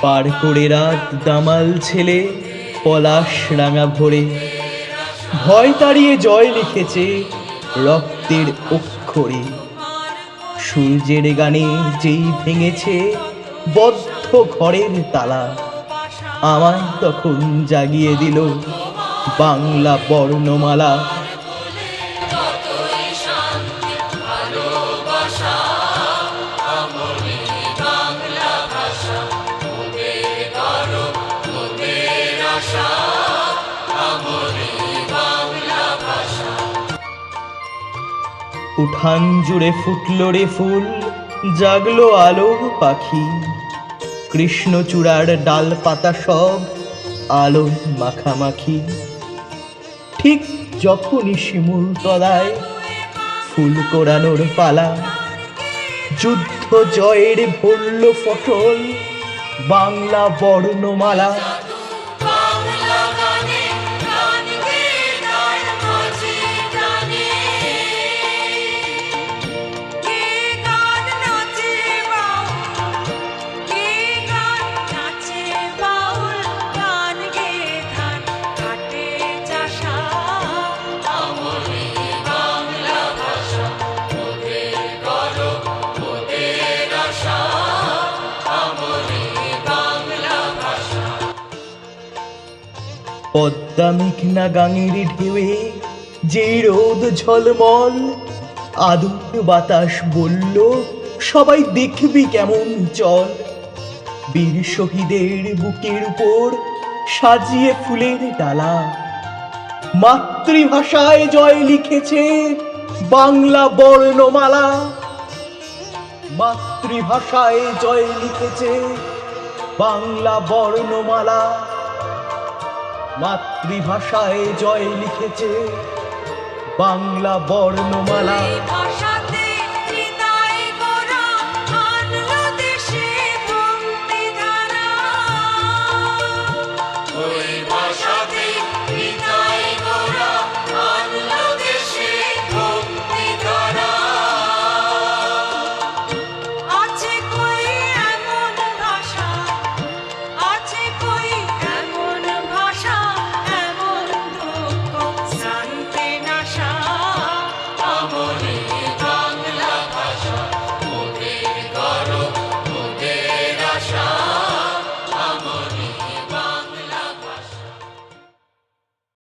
পার করে রাত দামাল ছেলে পলাশ রাঙা ভরে, ভয় তাড়িয়ে জয় লিখেছে রক্তের অক্ষরে। সূর্যের গানে যেই ভেঙেছে বদ্ধ ঘরের তালা, আমায় তখন জাগিয়ে দিল বাংলা বর্ণমালা। উঠান জুড়ে ফুটল রে ফুল, জাগলো আলোর পাখি, কৃষ্ণচূড়ার ডাল পাতা সব আলো মাখামাখি। ঠিক যখনই শিমুল তলায় ফুল কোড়ানোর পালা, যুদ্ধ জয়ের ভরল ফসল বাংলা বর্ণমালা। পদ্মা মেঘনা গাঙের ঢেউয়ে যেই রোদ ঝলমল, আদর বাতাস বলল সবাই দেখবি কেমন চল। বীর শহীদের বুকের উপর সাজিয়ে ফুলের ডালা, মাতৃভাষায় জয় লিখেছে বাংলা বর্ণমালা। মাতৃভাষায় জয় লিখেছে বাংলা বর্ণমালা। মাতৃভাষায় জয় লিখেছে বাংলা বর্ণমালা।